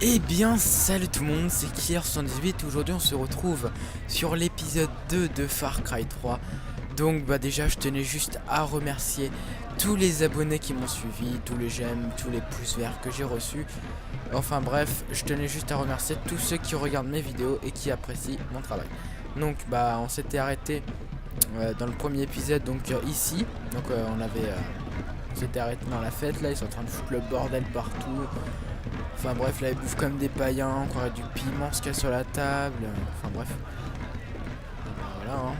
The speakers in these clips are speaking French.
Eh bien, salut tout le monde, c'est Kier78. Aujourd'hui, on se retrouve sur l'épisode 2 de Far Cry 3. Donc, déjà, je tenais juste à remercier tous les abonnés qui m'ont suivi, tous les j'aime, tous les pouces verts que j'ai reçus. Enfin bref, je tenais juste à remercier tous ceux qui regardent mes vidéos et qui apprécient mon travail. Donc, on s'était arrêté dans le premier épisode, donc ici. Donc, on s'était arrêté dans la fête, là, ils sont en train de foutre le bordel partout. Enfin bref, là ils bouffent comme des païens, on croirait du piment se casse sur la table. Enfin bref. Voilà hein.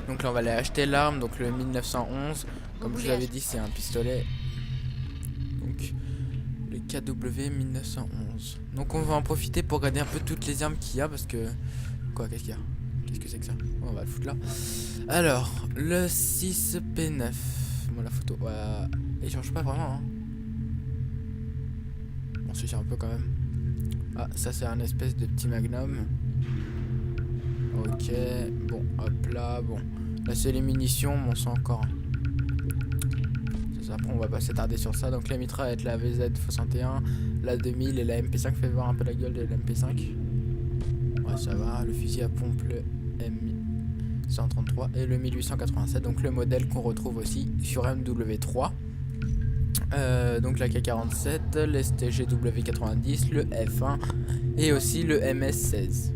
Donc là on va aller acheter l'arme, donc le 1911. Comme je vous avais dit, c'est un pistolet. Donc le KW 1911. Donc on va en profiter pour regarder un peu toutes les armes qu'il y a parce que. Quoi, qu'est-ce qu'il y a? Qu'est-ce que c'est que ça? On va le foutre là. Alors, le 6P9. Bon la photo. Ouais, il change pas vraiment hein. On se cherche un peu quand même. Ah, ça c'est un espèce de petit magnum. Ok, bon, hop là, bon. Là c'est les munitions, mais on sent encore. Ça, après on va pas s'attarder sur ça. Donc la mitraillette, la VZ61, la 2000 et la MP5 fait voir un peu la gueule de la MP5. Ouais, ça va. Le fusil à pompe, le M133 et le 1887. Donc le modèle qu'on retrouve aussi sur MW3. Donc la K47, l'STGW90, le F1 et aussi le MS16.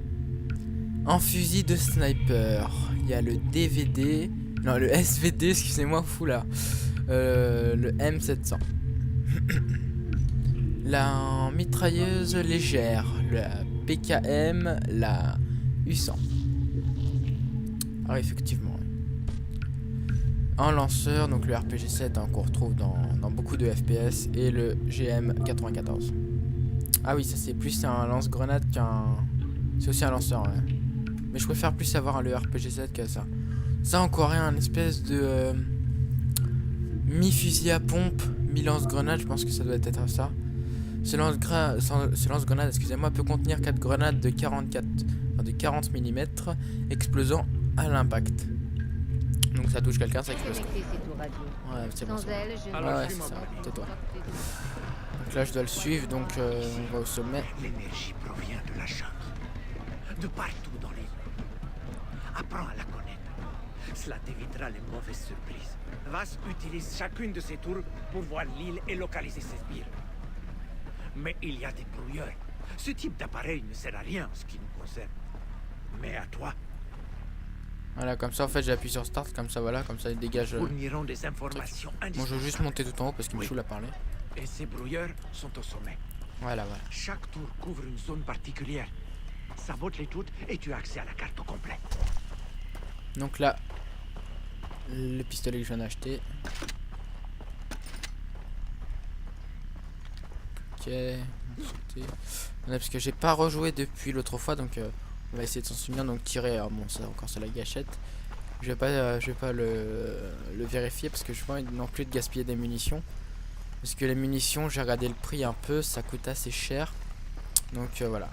En fusil de sniper, il y a le DVD, non le SVD, excusez-moi fou là, le M700. La mitrailleuse légère, la PKM, la U100. Ah effectivement. Un lanceur, donc le RPG-7 hein, qu'on retrouve dans beaucoup de FPS, et le GM94. Ah oui, ça c'est plus un lance-grenade qu'un... C'est aussi un lanceur, ouais. Mais je préfère plus avoir le RPG-7 que ça. Ça encore rien, un espèce de... mi-fusil à pompe, mi-lance-grenade, je pense que ça doit être ça. Ce lance-grenade, excusez-moi, peut contenir 4 grenades de 40 mm, explosant à l'impact. Donc ça touche quelqu'un, ça explose. Ouais, c'est bon. Ouais, c'est ça, tais-toi. Donc là, je dois le suivre, donc on va au sommet. L'énergie provient de la jungle, de partout dans l'île. Apprends à la connaître. Cela t'évitera les mauvaises surprises. Vass utilise chacune de ses tours pour voir l'île et localiser ses sbires. Mais il y a des brouilleurs. Ce type d'appareil ne sert à rien en ce qui nous concerne. Mais à toi. Voilà, comme ça en fait j'appuie sur start, comme ça voilà, comme ça il dégage. Fourniront des informations indispensables. Moi je veux juste monter tout en haut parce qu'il me saoule à parler. Et ces brouilleurs sont au sommet. Voilà. Chaque tour couvre une zone particulière. Sabote les toutes et tu as accès à la carte au complet. Donc là, le pistolet que je viens d'acheter. Ok. Parce que j'ai pas rejoué depuis l'autre fois, donc on va essayer de s'en souvenir. Donc tirer, bon ça encore c'est la gâchette. Je vais pas le vérifier parce que je veux pas non plus de gaspiller des munitions. Parce que les munitions, j'ai regardé le prix un peu, ça coûte assez cher. Donc voilà.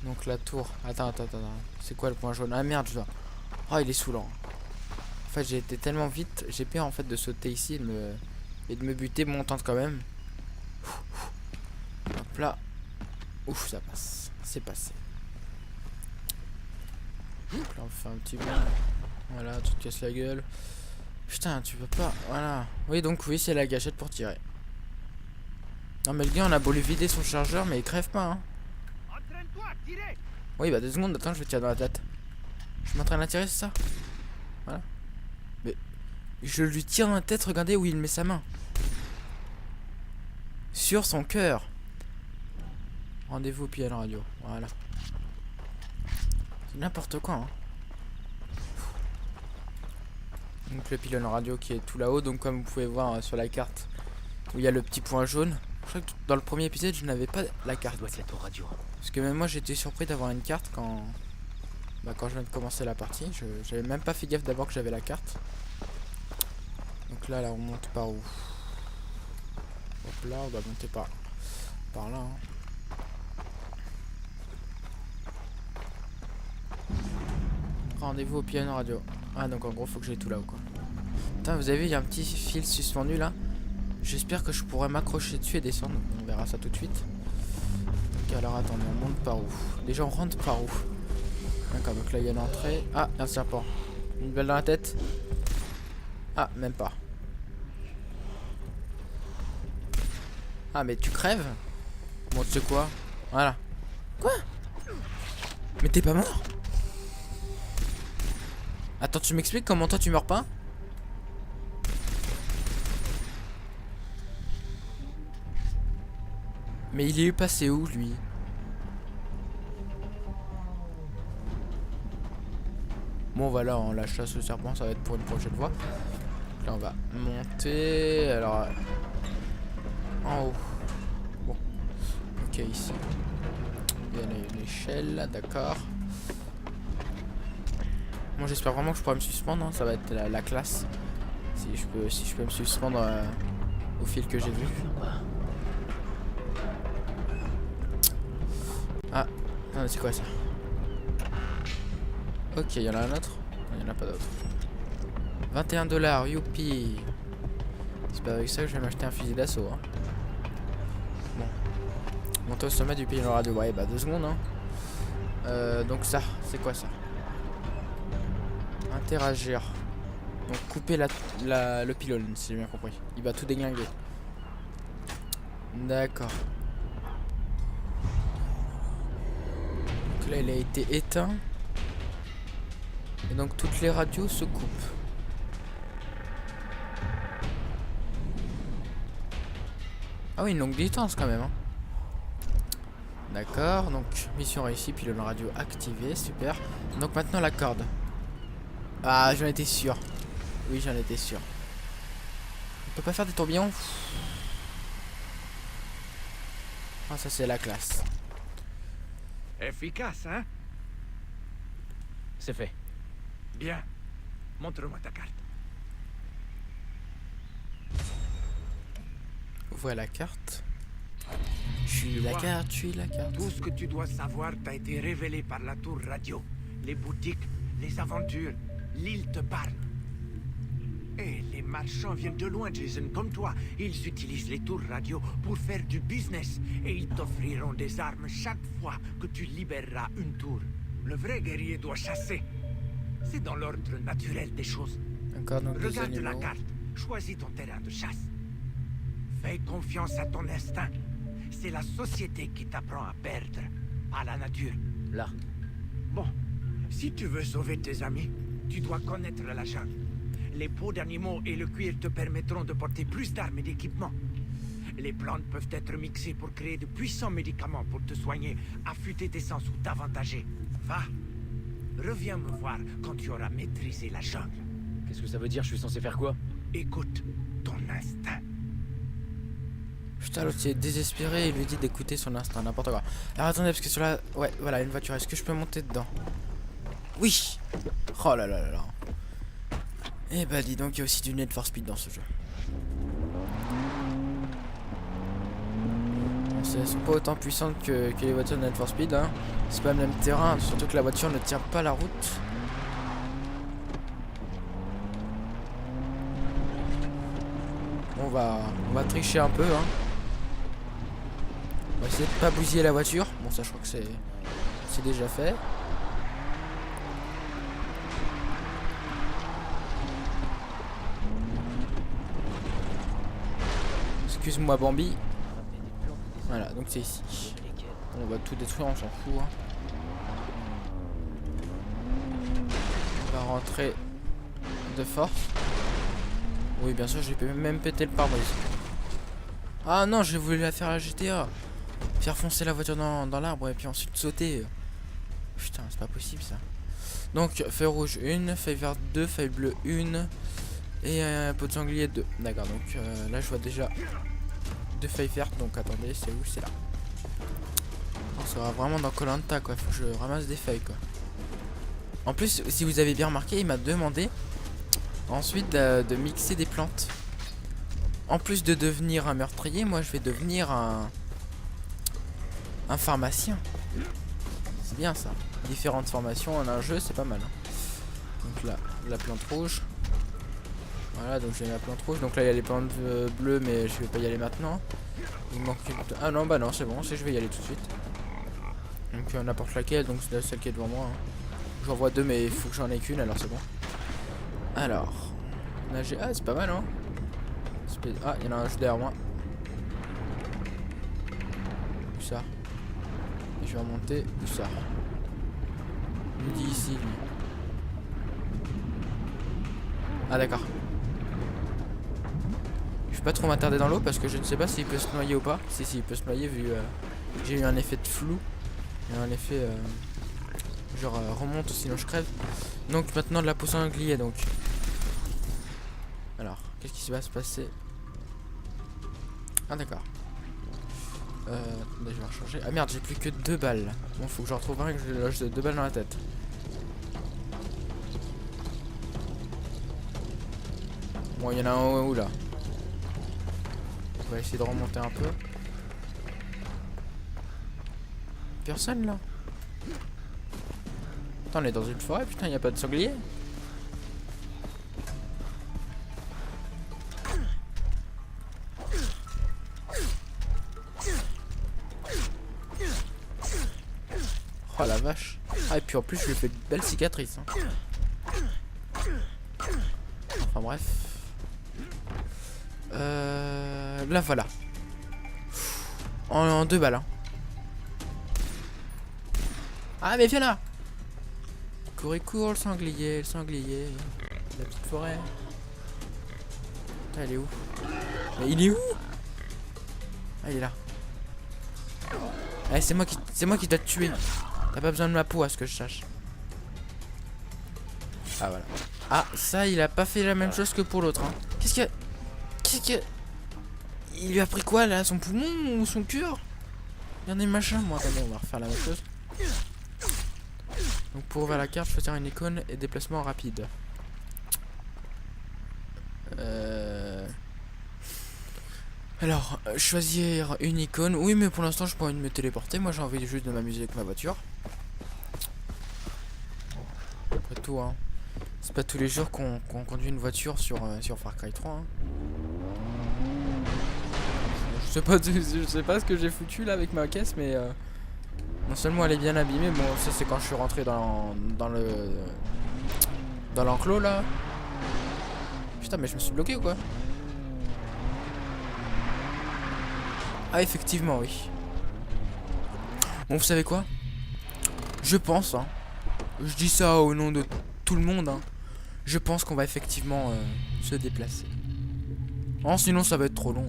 Donc la tour. Attends. C'est quoi le point jaune? Ah merde, je dois. Oh, il est saoulant. En fait, j'ai été tellement vite, j'ai peur en fait de sauter ici et de me buter. Bon, on tente quand même. Hop là. Ouf, ça passe. C'est passé. Donc là, on fait un petit bond. Voilà, tu te casses la gueule. Putain, tu peux pas. Voilà. Oui, donc oui, c'est la gâchette pour tirer. Non, mais le gars, on a beau lui vider son chargeur, mais il crève pas, hein. Oui, 2 secondes, attends, je vais tirer dans la tête. Je m'entraîne à tirer, c'est ça? Voilà. Mais je lui tire dans la tête, regardez où il met sa main. Sur son cœur. Rendez-vous au pied à la radio. Voilà. C'est n'importe quoi, hein. Donc le pylône radio qui est tout là-haut. Donc comme vous pouvez voir sur la carte où il y a le petit point jaune. Je crois que dans le premier épisode je n'avais pas la carte. Parce que même moi j'étais surpris d'avoir une carte quand je viens de commencer la partie. J'avais même pas fait gaffe d'abord que j'avais la carte. Donc là on monte par où? Hop là, on va monter par là, hein. Rendez-vous au piano radio. Ah donc en gros faut que j'aille tout là-haut quoi. Putain, vous avez vu, il y a un petit fil suspendu là. J'espère que je pourrai m'accrocher dessus et descendre. On verra ça tout de suite. Donc alors attendez, on monte par où? Déjà on rentre par où? D'accord, donc là il y a l'entrée. Ah, un serpent. Une balle dans la tête. Ah, même pas. Ah, mais tu crèves? Bon, tu sais quoi? Voilà. Quoi? Mais t'es pas mort? Attends, tu m'expliques comment toi tu meurs pas? Mais il est passé où lui? Bon voilà, on lâche ce serpent, ça va être pour une prochaine fois. Donc là on va monter. Alors en haut. Bon. Ok, ici. Il y a une échelle, d'accord. Moi j'espère vraiment que je pourrai me suspendre, hein. Ça va être la classe. Si je peux me suspendre au fil que j'ai vu. Ah, c'est quoi ça? Ok, il y en a un autre. Il n'y en a pas d'autre. 21 $, youpi. C'est pas avec ça que je vais m'acheter un fusil d'assaut. Hein. Bon. Monter au sommet du pylône radio. Ouais, bah 2 secondes. Hein. Donc ça, c'est quoi ça? Interagir. Donc couper le pylône, si j'ai bien compris. Il va tout déglinguer. D'accord. Donc là, il a été éteint. Et donc toutes les radios se coupent. Ah oui, une longue distance quand même. Hein. D'accord, donc mission réussie, pylône radio activé, super. Donc maintenant la corde. Ah, j'en étais sûr. Oui, j'en étais sûr. On peut pas faire des tourbillons? Ah, ça c'est la classe. Efficace, hein? C'est fait. Bien. Montre-moi ta carte. Voilà la carte. Je suis la carte, je suis la carte. Tout ce que tu dois savoir t'a été révélé par la tour radio. Les boutiques, les aventures, l'île te parle. Et les marchands viennent de loin, Jason, comme toi. Ils utilisent les tours radio pour faire du business. Et ils t'offriront des armes chaque fois que tu libéreras une tour. Le vrai guerrier doit chasser. C'est dans l'ordre naturel des choses. D'accord, donc des Regarde la animaux. carte. Choisis ton terrain de chasse. Fais confiance à ton instinct. C'est la société qui t'apprend à perdre, pas la nature. Là. Bon, si tu veux sauver tes amis, tu dois connaître la jungle. Les peaux d'animaux et le cuir te permettront de porter plus d'armes et d'équipements. Les plantes peuvent être mixées pour créer de puissants médicaments pour te soigner, affûter tes sens ou t'avantager. Va, reviens me voir quand tu auras maîtrisé la jungle. Qu'est-ce que ça veut dire? Je suis censé faire quoi? Écoute ton instinct. Putain, l'autre il est désespéré et il lui dit d'écouter son instinct, n'importe quoi. Alors attendez, parce que sur la... Ouais, voilà, une voiture. Est-ce que je peux monter dedans? Oui. Oh là là là là. Eh bah dis donc, il y a aussi du Need for Speed dans ce jeu. Bon, elles sont pas autant puissantes que les voitures de Need for Speed, hein. C'est pas le même terrain, surtout que la voiture ne tient pas la route. On va tricher un peu, hein. On va essayer de pas bousiller la voiture. Bon, ça je crois que c'est déjà fait. Excuse-moi Bambi. Voilà, donc c'est ici. On va tout détruire, on s'en fout. Hein. On va rentrer de force. Oui, bien sûr, j'ai même pété le pare-brise. Ah non, j'ai voulu la faire à la GTA. Faire foncer la voiture dans l'arbre et puis ensuite sauter. Putain, c'est pas possible ça. Donc, feuille rouge 1, feuille verte 2, feuille bleue 1 et un pot de sanglier 2. D'accord, donc là je vois déjà 2 feuilles vertes. Donc attendez, c'est où? C'est là. On sera vraiment dans Koh-Lanta quoi. Faut que je ramasse des feuilles quoi. En plus, si vous avez bien remarqué, il m'a demandé ensuite de mixer des plantes. En plus de devenir un meurtrier, moi je vais devenir un pharmacien. C'est bien ça. Différentes formations en un jeu, c'est pas mal. Hein. Donc là, la plante rouge. Voilà, donc j'ai la plante rouge. Donc là, il y a les plantes bleues, mais je vais pas y aller maintenant. Il manque une... Ah non, bah non, c'est bon, je vais y aller tout de suite. Donc n'importe laquelle, donc c'est celle qui est devant moi. Hein. J'en vois deux, mais il faut que j'en ai qu'une, alors c'est bon. Alors, nager. Ah, c'est pas mal, hein. Ah, il y en a un juste derrière moi. Où ça? Et je vais remonter. Où ça? Il me dit ici, lui. Ah, d'accord. Je vais pas trop m'attarder dans l'eau parce que je ne sais pas s'il peut se noyer ou pas. Si, il peut se noyer vu j'ai eu un effet de flou. Il y a un effet genre remonte sinon je crève. Donc maintenant de la peau sanglier donc. Alors, qu'est-ce qui va se passer? Ah d'accord. Attendez, je vais recharger. Ah merde, j'ai plus que 2 balles. Bon, faut que je retrouve un et que je loge 2 balles dans la tête. Bon, il y en a un où là. On va essayer de remonter un peu. Personne là. Attends, on est dans une forêt, putain, y a pas de sanglier. Oh la vache. Ah, et puis en plus, je lui fais de belles cicatrices. Hein. Enfin bref. Là voilà. En 2 balles. Hein. Ah mais viens là. Cours et cours le sanglier, la petite forêt. Putain, elle est où? Mais il est où? Ah il est là. Eh, c'est moi qui dois te tuer. T'as pas besoin de ma peau à ce que je sache. Ah voilà. Ah ça il a pas fait la même chose que pour l'autre. Hein. Qu'est-ce que il lui a pris quoi là? Son poumon ou son cœur? Regardez le machin. Bon attendez, on va refaire la même chose. Donc pour ouvrir la carte, choisir une icône et déplacement rapide. Alors, choisir une icône. Oui, mais pour l'instant, je peux envie de me téléporter. Moi, j'ai envie juste de m'amuser avec ma voiture. Après tout, hein. C'est pas tous les jours qu'on conduit une voiture sur Far Cry 3. Hein. Je sais pas ce que j'ai foutu là avec ma caisse, mais non seulement elle est bien abîmée. Bon, ça c'est quand je suis rentré dans l'enclos là. Putain, mais je me suis bloqué ou quoi? Ah effectivement oui. Bon vous savez quoi? Je pense hein. Je dis ça au nom de tout le monde hein. Je pense qu'on va effectivement se déplacer. Oh, sinon ça va être trop long.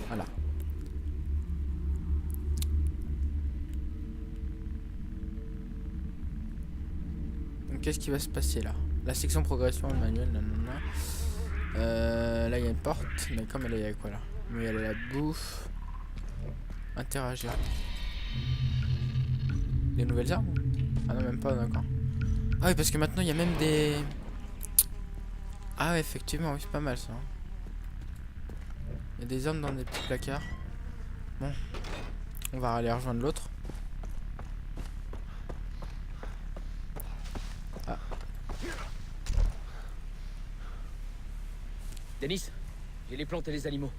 Voilà. Donc qu'est-ce qui va se passer là? La section progression manuel, nanana. Là il y a une porte, mais comme elle est quoi là? Mais elle a la bouffe. Interagir. Des nouvelles armes? Ah non, même pas, d'accord. Ah oui, parce que maintenant il y a même des... Ah ouais, effectivement, oui, c'est pas mal ça. Il y a des armes dans des petits placards. Bon. On va aller rejoindre l'autre. Ah. Denis, j'ai les plantes et les animaux.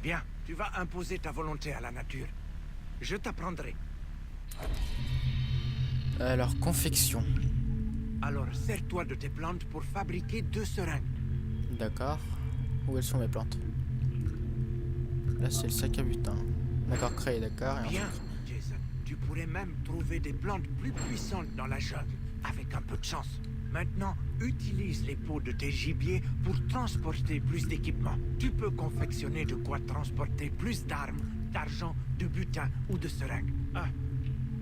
Bien, tu vas imposer ta volonté à la nature. Je t'apprendrai. Alors, confection. Alors, sers-toi de tes plantes pour fabriquer 2 seringues. D'accord. Où elles sont mes plantes? Là, c'est le sac à butin. D'accord, créé, d'accord. Bien, Jason. Tu pourrais même trouver des plantes plus puissantes dans la jungle, avec un peu de chance. Maintenant, utilise les peaux de tes gibiers pour transporter plus d'équipements. Tu peux confectionner de quoi transporter plus d'armes, d'argent, de butin ou de seringues. Ah,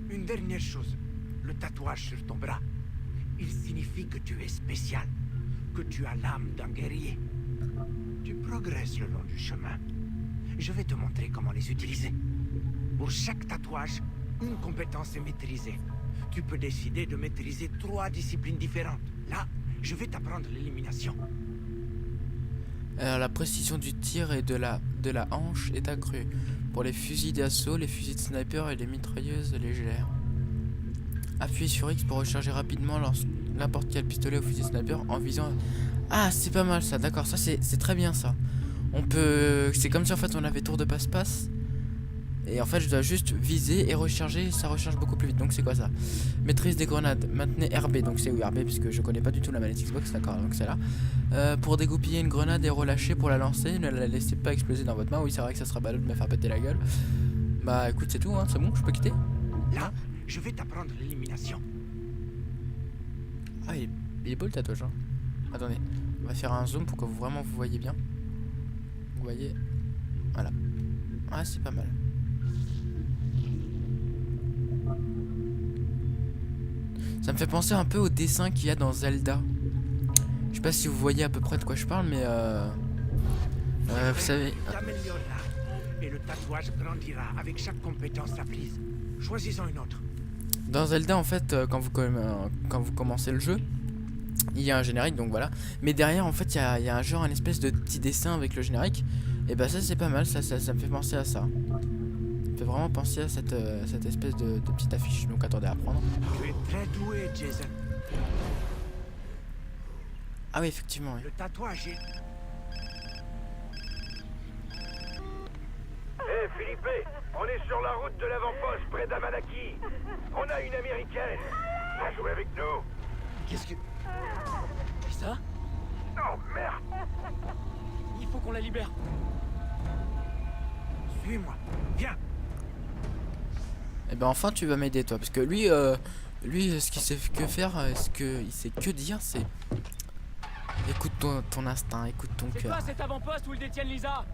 une dernière chose. Le tatouage sur ton bras. Il signifie que tu es spécial, que tu as l'âme d'un guerrier. Tu progresses le long du chemin. Je vais te montrer comment les utiliser. Pour chaque tatouage, une compétence est maîtrisée. Tu peux décider de maîtriser 3 disciplines différentes. Là, je vais t'apprendre l'élimination. Alors, la précision du tir et de la hanche est accrue. Pour les fusils d'assaut, les fusils de sniper et les mitrailleuses légères. Appuyez sur X pour recharger rapidement n'importe quel pistolet ou fusil sniper en visant... Ah, c'est pas mal ça, d'accord, ça c'est très bien ça. On peut... C'est comme si en fait on avait tour de passe-passe. Et en fait je dois juste viser et recharger, ça recharge beaucoup plus vite. Donc c'est quoi ça? Maîtrise des grenades, maintenez RB, donc c'est où RB puisque je connais pas du tout la manette Xbox, d'accord, donc c'est là. Pour dégoupiller une grenade et relâcher pour la lancer, ne la laissez pas exploser dans votre main. Oui c'est vrai que ça sera ballot de me faire péter la gueule. Bah écoute c'est tout, hein, c'est bon, je peux quitter. Là, je vais t'apprendre l'élimination. Ah il est beau le tatouage hein. Attendez, on va faire un zoom pour que vous vraiment vous voyez bien. Vous voyez, voilà. Ah c'est pas mal. Ça me fait penser un peu au dessin qu'il y a dans Zelda. Je sais pas si vous voyez à peu près de quoi je parle, mais vous savez. Et le tatouage grandira avec chaque compétence apprise. Choisis-en une autre. Dans Zelda, en fait, quand vous commencez le jeu, il y a un générique, donc voilà. Mais derrière, en fait, il y a un genre, une espèce de petit dessin avec le générique. Et bah ça, c'est pas mal. Ça me fait penser à ça. Ça me fait vraiment penser à cette espèce de petite affiche. Donc attendez à prendre. Tu es très doué, Jason. Ah oui, effectivement. Oui. Le tatouage est... Hé Philippe, on est sur la route de l'avant-poste près d'Amanaki. On a une américaine. Viens jouer avec nous. Qu'est-ce que... Et ça? Oh merde. Il faut qu'on la libère. Suis-moi. Viens. Et ben enfin, tu vas m'aider toi, parce que lui, ce qu'il sait que faire, ce qu'il sait que dire, c'est écoute ton instinct, écoute ton C'est cœur. quoi cet avant-poste où ils détiennent Lisa?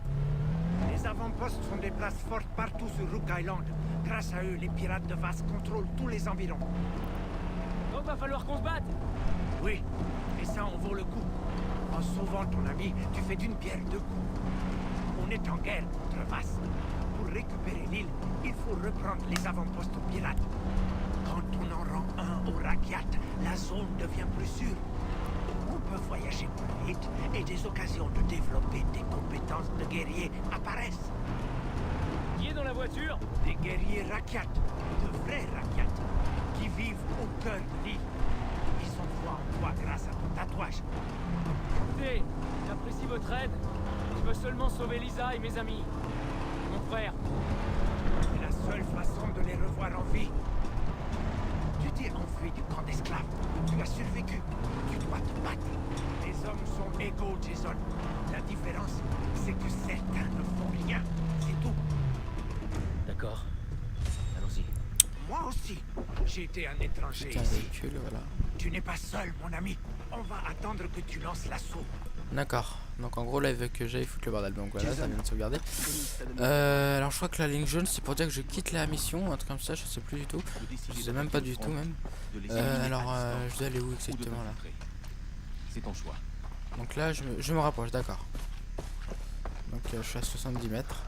Les avant-postes sont des places fortes partout sur Rook Island. Grâce à eux, les pirates de Vass contrôlent tous les environs. Donc va falloir qu'on se batte. Oui, et ça en vaut le coup. En sauvant ton ami, tu fais d'une pierre deux coups. On est en guerre contre Vass. Pour récupérer l'île, il faut reprendre les avant-postes pirates. Quand on en rend un au Rakyat, la zone devient plus sûre. On peut voyager plus vite et des occasions de développer des compétences de guerrier apparaissent. Qui est dans la voiture? Des guerriers Rakyat, de vrais Rakyat, qui vivent au cœur de l'île. Ils sont foi en toi grâce à ton tatouage. Écoutez, j'apprécie votre aide. Je veux seulement sauver Lisa et mes amis. Mon frère. C'est la seule façon de les revoir en vie. Tu t'es enfui du camp d'esclaves. Tu as survécu. Tu dois te battre. Les hommes sont égaux, Jason. La différence, c'est que certains ne font rien. C'est tout. D'accord. Allons-y. Moi aussi, j'ai été un étranger C'est un ici. véhicule, voilà. Tu n'es pas seul, mon ami. On va attendre que tu lances l'assaut. D'accord. Donc en gros là il veut que j'aille foutre le bordel. Donc voilà, ça vient de sauvegarder. Alors je crois que la ligne jaune c'est pour dire que je quitte la mission, un truc comme ça, je sais plus du tout. Je sais même pas du tout même. Alors je dois aller où exactement là? C'est ton choix. Donc là je me rapproche, d'accord. Donc je suis à 70 mètres.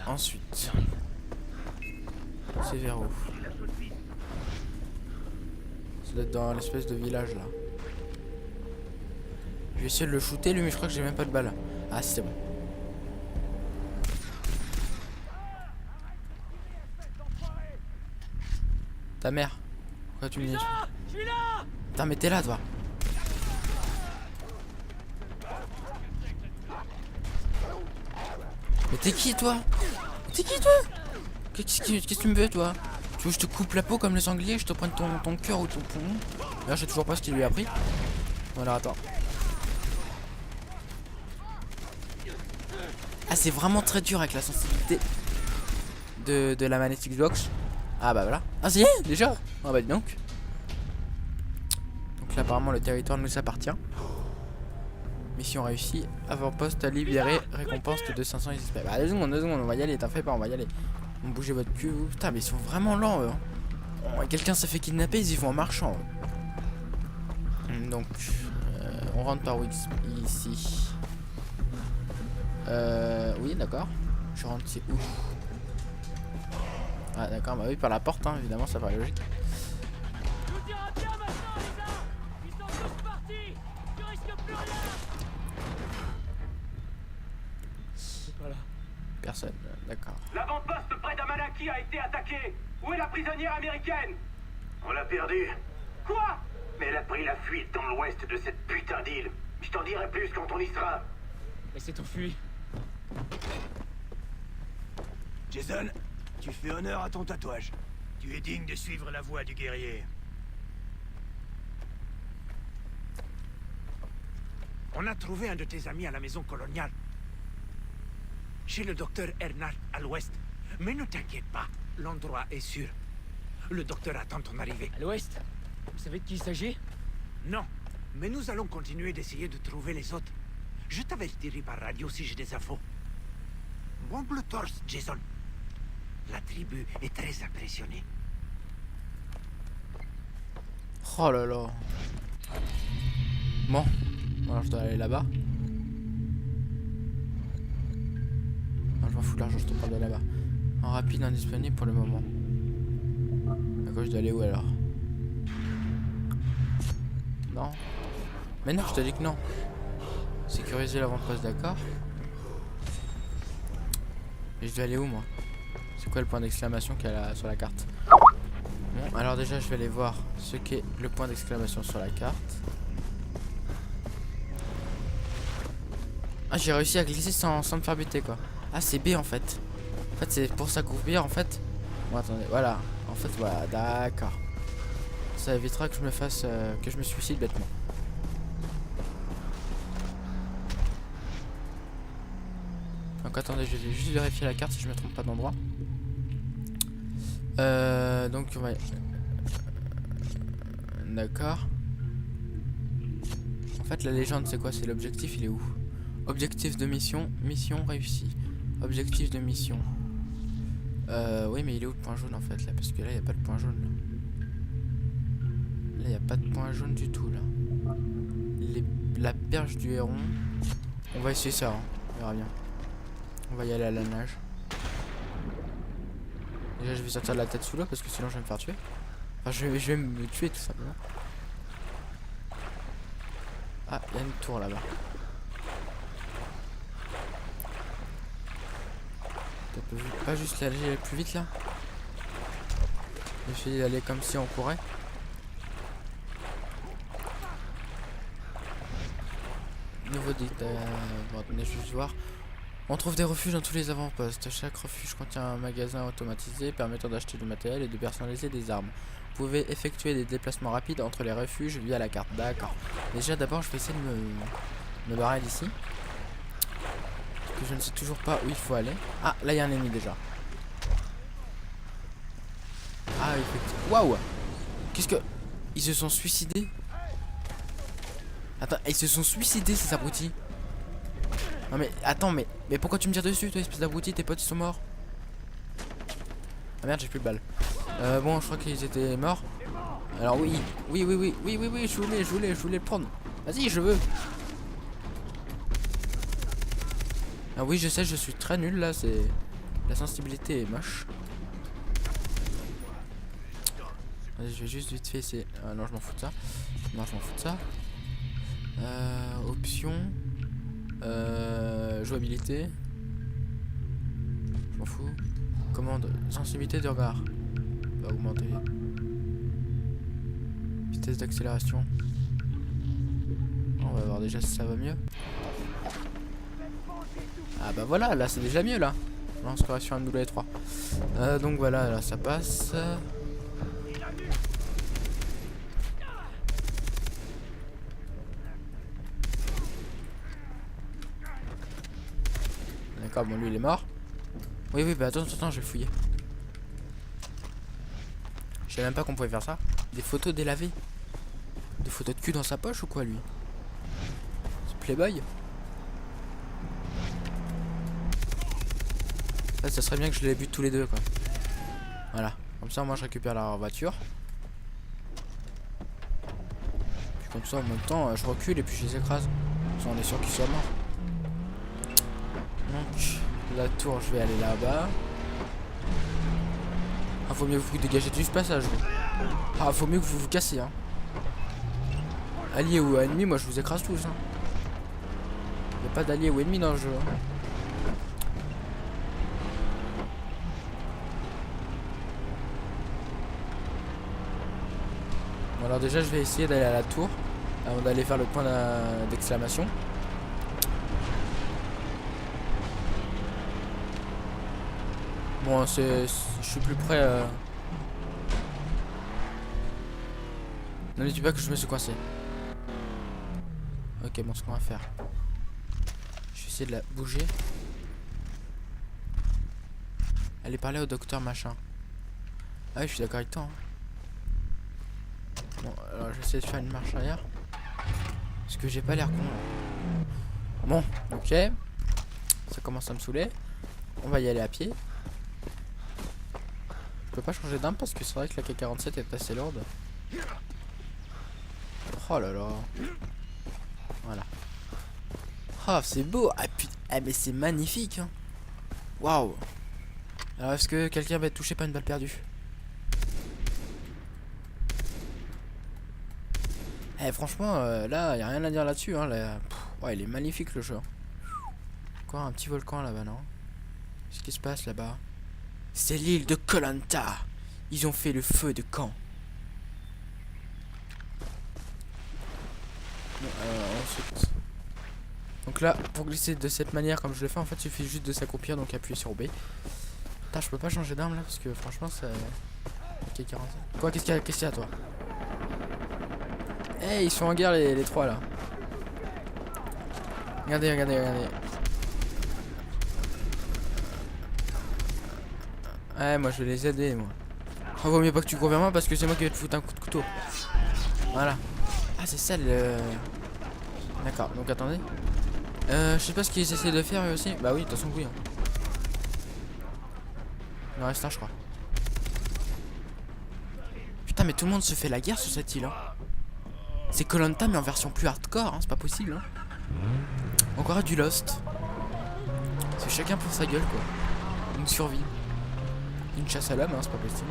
Ensuite. C'est vers où? Ça doit être dans l'espèce de village là. Je vais essayer de le shooter lui mais je crois que j'ai même pas de balle. Ah c'est bon. Ta mère. Pourquoi tu me dis? Je suis là. Putain mais t'es là toi. Mais t'es qui toi? T'es qui toi? Qu'est-ce que tu me veux toi? Tu veux que je te coupe la peau comme les sangliers? Je te prenne ton cœur ou ton poumon? Là je sais toujours pas ce qu'il lui a pris. Voilà attends. Ah c'est vraiment très dur avec la sensibilité de la manette Xbox. Ah bah voilà. Ah c'est déjà. Ah bah dis donc. Donc là apparemment le territoire nous appartient. Mission réussie. Avant-poste à libérer. Récompense de 200 XP. Bah 2 secondes, on va y aller, t'en fais pas, on va y aller. On bougez votre cul. Putain mais ils sont vraiment lents eux. Oh, quelqu'un s'est fait kidnapper, ils y vont en marchant eux. Donc on rentre par où ici. Oui d'accord. Je rentre c'est où? Ah d'accord, bah oui par la porte hein, évidemment ça paraît logique. Tout ira bien maintenant, Lisa. Ils sont tous partis. Tu risques plus rien. C'est pas là. Personne, d'accord. L'avant-poste près d'Amanaki a été attaqué. Où est la prisonnière américaine? On l'a perdu. Quoi? Mais elle a pris la fuite dans l'ouest de cette putain d'île. Je t'en dirai plus quand on y sera. Elle s'est enfuie. Jason, tu fais honneur à ton tatouage. Tu es digne de suivre la voie du guerrier. On a trouvé un de tes amis à la maison coloniale. Chez le docteur Ernard, à l'ouest. Mais ne t'inquiète pas, l'endroit est sûr. Le docteur attend ton arrivée. À l'ouest? Vous savez de qui il s'agit? Non, mais nous allons continuer d'essayer de trouver les autres. Je t'avertirai par radio si j'ai des infos. Bon bleu torse, Jason. La tribu est très impressionnée. Oh là là. Bon, alors je dois aller là-bas. Non, je m'en fous de l'argent, je te parle de là-bas. En rapide, indisponible pour le moment. D'accord, je dois aller où alors? Non. Mais non, je te dis que non. Sécuriser l'avant-poste, d'accord. Et je dois aller où moi? C'est quoi le point d'exclamation qu'il y a sur la carte? Bon, alors déjà je vais aller voir ce qu'est le point d'exclamation sur la carte. Ah, j'ai réussi à glisser sans me faire buter quoi. Ah, c'est B en fait. En fait c'est pour ça qu'ouvre B en fait. Bon attendez, voilà. En fait voilà, d'accord. Ça évitera que je me fasse que je me suicide bêtement. Donc attendez, je vais juste vérifier la carte si je me trompe pas d'endroit. Donc on va... D'accord. En fait la légende c'est quoi? C'est l'objectif, il est où? Objectif de mission, mission réussie. Objectif de mission. Oui mais il est où le point jaune en fait là? Parce que là il n'y a pas de point jaune là. Là il n'y a pas de point jaune du tout là. La perche du héron. On va essayer ça, hein. On verra bien. On va y aller à la nage. Déjà je vais sortir de la tête sous l'eau parce que sinon je vais me faire tuer. Enfin je vais me tuer tout simplement. Ah, il y a une tour là-bas. T'as pas juste aller plus vite là? J'ai d'y aller comme si on courait. Nouveau dictat. Bon, attendez, je vais juste voir. On trouve des refuges dans tous les avant-postes. Chaque refuge contient un magasin automatisé permettant d'acheter du matériel et de personnaliser des armes. Vous pouvez effectuer des déplacements rapides entre les refuges via la carte. D'accord. Déjà d'abord je vais essayer de me barrer d'ici. Parce que je ne sais toujours pas où il faut aller. Ah, là il y a un ennemi déjà. Ah, effectivement. Waouh! Qu'est-ce que... Ils se sont suicidés? Attends, ils se sont suicidés ces abrutis. Non mais attends, mais pourquoi tu me tires dessus toi espèce d'abruti? Tes potes ils sont morts. Ah merde, j'ai plus de balles. Bon, je crois qu'ils étaient morts. Alors oui, je voulais le prendre. Vas-y, je veux. Ah oui, je sais, je suis très nul là, c'est... La sensibilité est moche. Vas-y, je vais juste vite fait essayer. Ah non, je m'en fous de ça. Non, je m'en fous de ça. Options. Jouabilité. Je m'en fous. Commande. Sensibilité de regard. Va augmenter. Vitesse d'accélération. On va voir déjà si ça va mieux. Ah bah voilà, là c'est déjà mieux là. Là on se corrige sur un W3. Donc voilà, là ça passe. D'accord, bon lui il est mort. Oui, bah attends, je vais le fouiller. Je savais même pas qu'on pouvait faire ça. Des photos délavées. Des photos de cul dans sa poche ou quoi lui? C'est Playboy. Là, ça serait bien que je les bute tous les deux quoi. Voilà, comme ça moi je récupère la voiture. Puis comme ça en même temps je recule et puis je les écrase. Comme ça on est sûr qu'ils soient morts. Donc la tour je vais aller là-bas. Ah, faut mieux vous dégager du passage. Ah, faut mieux que vous vous cassez hein. Alliés ou ennemis, moi je vous écrase tous hein. Y a pas d'alliés ou ennemis dans le jeu hein. Bon alors déjà je vais essayer d'aller à la tour avant d'aller faire le point d'exclamation. Bon je suis plus près. Ne me dis pas que je me suis coincé. Ok, bon, ce qu'on va faire, je vais essayer de la bouger. Aller parler au docteur machin. Ah oui, je suis d'accord avec toi. Hein. Bon, alors je vais essayer de faire une marche arrière. Parce que j'ai pas l'air con là. Bon, ok. Ça commence à me saouler. On va y aller à pied. Je peux pas changer d'arme parce que c'est vrai que la K47 est assez lourde. Oh là là. Voilà. Oh, c'est beau. Ah putain, ah, mais c'est magnifique. Hein. Waouh. Alors est-ce que quelqu'un va être touché par une balle perdue? Eh franchement, là, y a rien à dire là-dessus. Hein, là. Ouais, il est magnifique le jeu. Quoi, un petit volcan là-bas, non? Qu'est-ce qui se passe là-bas? C'est l'île de Koh Lanta. Ils ont fait le feu de camp. Bon, ensuite. Donc là, pour glisser de cette manière comme je le fais, en fait, il suffit juste de s'accroupir, donc appuyer sur B. Putain, je peux pas changer d'arme là parce que franchement, ça. Ok, 40. Quoi, qu'est-ce qu'il y a toi? Hey, ils sont en guerre les trois là. Regardez, regardez, regardez. Ouais, moi je vais les aider, moi. Oh, vaut mieux pas que tu cours vers moi parce que c'est moi qui vais te foutre un coup de couteau. Voilà. Ah, c'est ça le. D'accord, donc attendez. Je sais pas ce qu'ils essaient de faire eux aussi. Bah oui, de toute façon, oui. Hein. Il en reste un, je crois. Putain, mais tout le monde se fait la guerre sur cette île. Hein. C'est Koh Lanta, mais en version plus hardcore, hein, c'est pas possible. Hein. Encore du Lost. C'est chacun pour sa gueule, quoi. Une survie. Une chasse à l'homme, hein, c'est pas possible.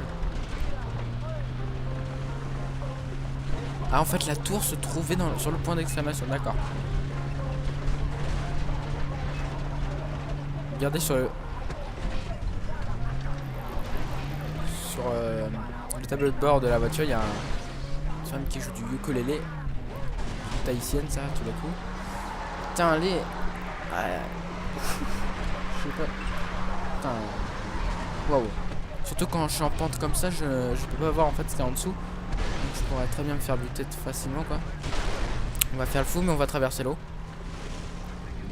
Ah, en fait, la tour se trouvait sur le point d'exclamation, d'accord. Regardez sur le tableau de bord de la voiture, il y a une femme qui joue du ukulélé. Tahitienne, ça, tout d'un coup. Putain, allez. Je sais pas. Putain. Waouh. Surtout quand je suis en pente comme ça, je peux pas voir en fait ce qu'il y a en dessous. Donc je pourrais très bien me faire buter facilement, quoi. On va faire le fou, mais on va traverser l'eau.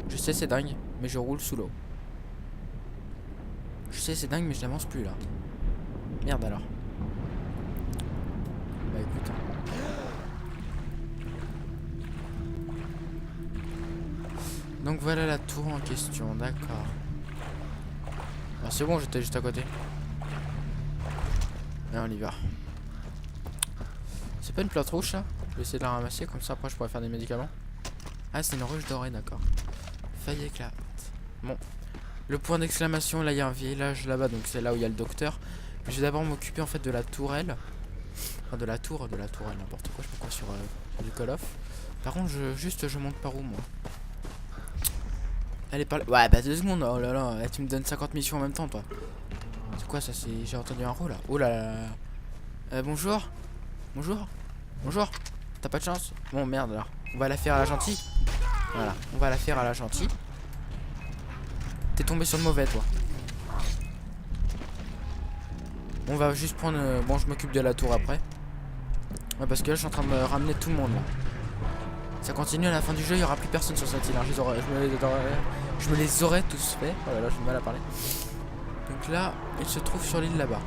Je sais, c'est dingue, mais je roule sous l'eau. Je sais, c'est dingue, mais je n'avance plus là. Merde alors. Bah écoute. Donc voilà la tour en question, d'accord. Ah, c'est bon, j'étais juste à côté. Et on y va. C'est pas une plante rouge ça? Je vais essayer de la ramasser, comme ça après je pourrais faire des médicaments. Ah, c'est une ruche dorée, d'accord. Faille éclate. Bon. Le point d'exclamation, là il y a un village là-bas, donc c'est là où il y a le docteur. Je vais d'abord m'occuper en fait de la tourelle. Enfin de la tourelle, n'importe quoi, je me crois sur du Call of. Par contre, je monte par où moi? Elle est par là. Ouais, bah 2 secondes, oh là là, tu me donnes 50 missions en même temps toi. C'est quoi ça? J'ai entendu un rôle là. Oh là là. Bonjour. Bonjour. Bonjour. T'as pas de chance? Bon merde alors. On va la faire à la gentille. Voilà, on va la faire à la gentille. T'es tombé sur le mauvais toi. On va juste prendre... Bon, je m'occupe de la tour après. Ouais, parce que là je suis en train de me ramener tout le monde là. Ça continue à la fin du jeu, il n'y aura plus personne sur cette île. Hein. Je me les aurais tous fait. Oh là là, j'ai du mal à parler. Donc là, il se trouve sur l'île là-bas.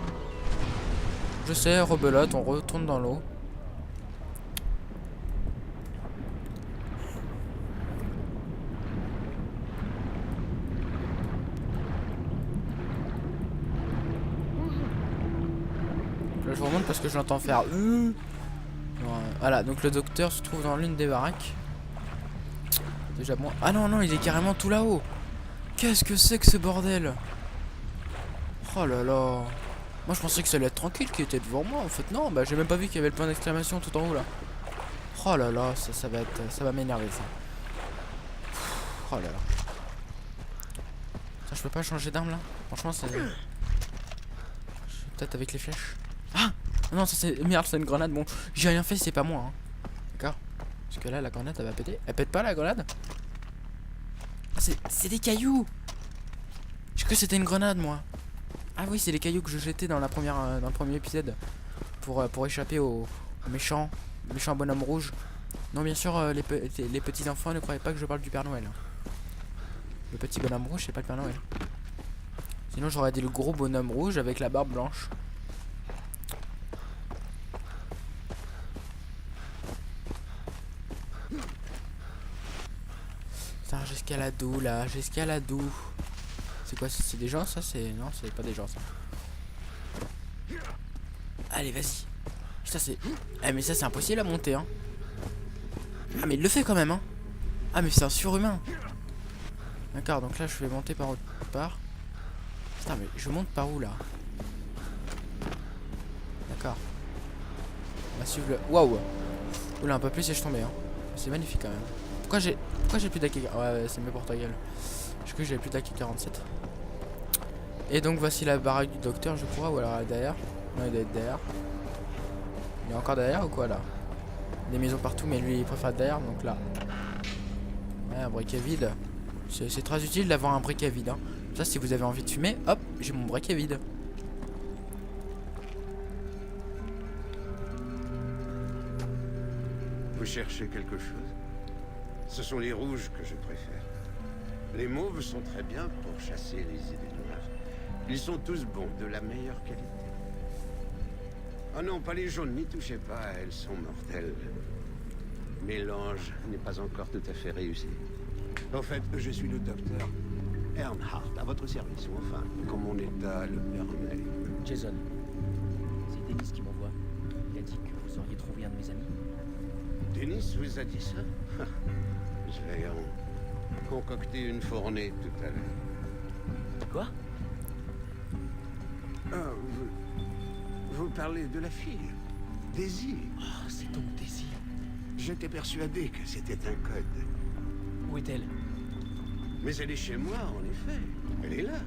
Je sais, rebelote, on retourne dans l'eau. Là, je remonte parce que je l'entends faire. Voilà, donc le docteur se trouve dans l'une des baraques. Déjà bon. Ah non, non, il est carrément tout là-haut. Qu'est-ce que c'est que ce bordel? Oh là là. Moi je pensais que ça allait être tranquille, qu'il était devant moi. En fait non, bah j'ai même pas vu qu'il y avait le point d'exclamation tout en haut là. Oh là là, ça va m'énerver ça. Oh là là. Ça, je peux pas changer d'arme là. Franchement c'est... Peut-être avec les flèches. Ah, Non, ça c'est... Merde, c'est une grenade. Bon, j'ai rien fait, c'est pas moi. Hein. D'accord. Parce que là, la grenade, elle va péter. Elle pète pas, la grenade? Ah, c'est des cailloux. Je crois que c'était une grenade, moi. Ah oui, c'est les cailloux que je jetais dans, dans le premier épisode. Pour échapper au méchant bonhomme rouge. Non, bien sûr, les petits enfants ne croyaient pas que je parle du Père Noël. Le petit bonhomme rouge, c'est pas le Père Noël. Sinon, j'aurais dit le gros bonhomme rouge avec la barbe blanche. Putain, j'escalade où là? J'escalade où? C'est quoi? C'est des gens, ça? Non, c'est pas des gens, ça. Allez, vas-y. Ça, c'est... Eh, mais ça, c'est impossible à monter, hein. Ah, mais il le fait quand même, hein. Ah, mais c'est un surhumain. D'accord, donc là, je vais monter par autre part. Putain, mais je monte par où, là? D'accord. On va suivre le... Waouh. Oula, un peu plus et je tombais, hein. C'est magnifique, quand même. Pourquoi j'ai plus d'AK... Ouais, c'est mes porte-gueules. Je crois que j'avais plus d'AK 47. Et donc, voici la baraque du docteur, je crois. Ou alors, elle est derrière. Non, il doit être derrière. Il est encore derrière ou quoi, là? Des maisons partout, mais lui, il préfère être derrière, donc là. Ouais, un briquet vide. C'est très utile d'avoir un briquet vide, hein. Ça, si vous avez envie de fumer, hop, j'ai mon briquet vide. Vous cherchez quelque chose? Ce sont les rouges que je préfère. Les mauves sont très bien pour chasser les idées noires. Ils sont tous bons, de la meilleure qualité. Oh non, pas les jaunes, n'y touchez pas, elles sont mortelles. Mélange n'est pas encore tout à fait réussi. En fait, je suis le docteur Earnhardt, à votre service, ou enfin, comme mon état le permet. Jason, c'est Dennis qui m'envoie. Il a dit que vous auriez trouvé un de mes amis. Dennis vous a dit ça? Je vais en concocter une fournée tout à l'heure. Quoi? Ah, vous parlez de la fille, Daisy. Oh, c'est donc Daisy. J'étais persuadé que c'était un code. Où est-elle? Mais elle est chez moi, en effet. Elle est là.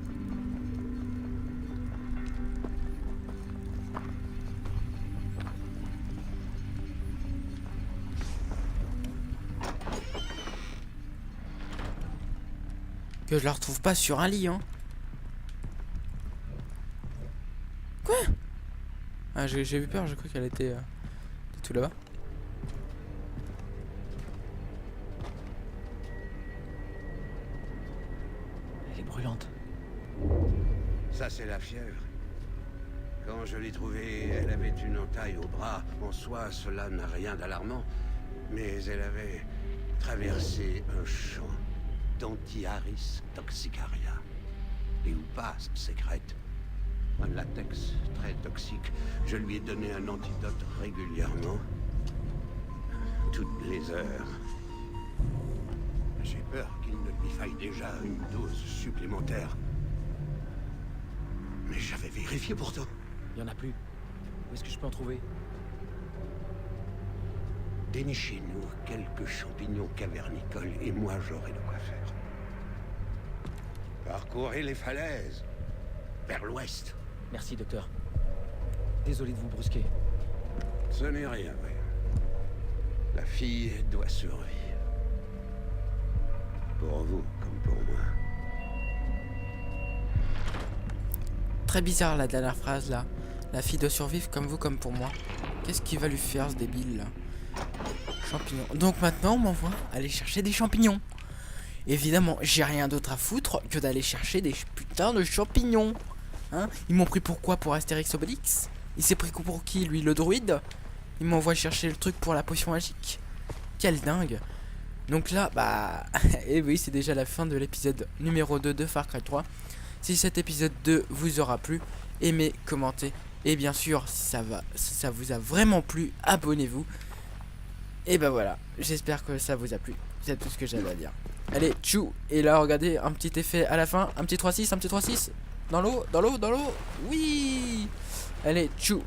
Que je la retrouve pas sur un lit, hein. Quoi? Ah, j'ai eu peur, je crois qu'elle était tout là-bas. Elle est brûlante. Ça, c'est la fièvre. Quand je l'ai trouvée, elle avait une entaille au bras. En soi, cela n'a rien d'alarmant. Mais elle avait traversé un champ d'Antiaris toxicaria. Et où passe sécrète un latex très toxique. Je lui ai donné un antidote régulièrement. Toutes les heures. J'ai peur qu'il ne lui faille déjà une dose supplémentaire. Mais j'avais vérifié pourtant. Il y en a plus. Où est-ce que je peux en trouver? Dénichez-nous quelques champignons cavernicoles et moi j'aurai de quoi faire. Parcourez les falaises. Vers l'ouest. Merci, docteur. Désolé de vous brusquer. Ce n'est rien, oui. La fille doit survivre. Pour vous comme pour moi. Très bizarre la dernière phrase là. La fille doit survivre comme vous comme pour moi. Qu'est-ce qu'il va lui faire ce débile là? Champignons. Donc maintenant on m'envoie aller chercher des champignons. Évidemment j'ai rien d'autre à foutre que d'aller chercher des putains de champignons. Hein? Ils m'ont pris pour quoi? Pour Astérix Obélix? Il s'est pris pour qui lui? Le druide? Il m'envoie chercher le truc pour la potion magique. Quel dingue. Donc là bah et oui c'est déjà la fin de l'épisode numéro 2 de Far Cry 3. Si cet épisode 2 vous aura plu, aimez, commentez. Et bien sûr, si ça vous a vraiment plu, abonnez-vous. Et bah voilà, j'espère que ça vous a plu. C'est tout ce que j'avais à dire. Allez, tchou. Et là, regardez, un petit effet à la fin. Un petit 3-6, un petit 3-6. Dans l'eau, dans l'eau, dans l'eau. Oui. Allez, tchou.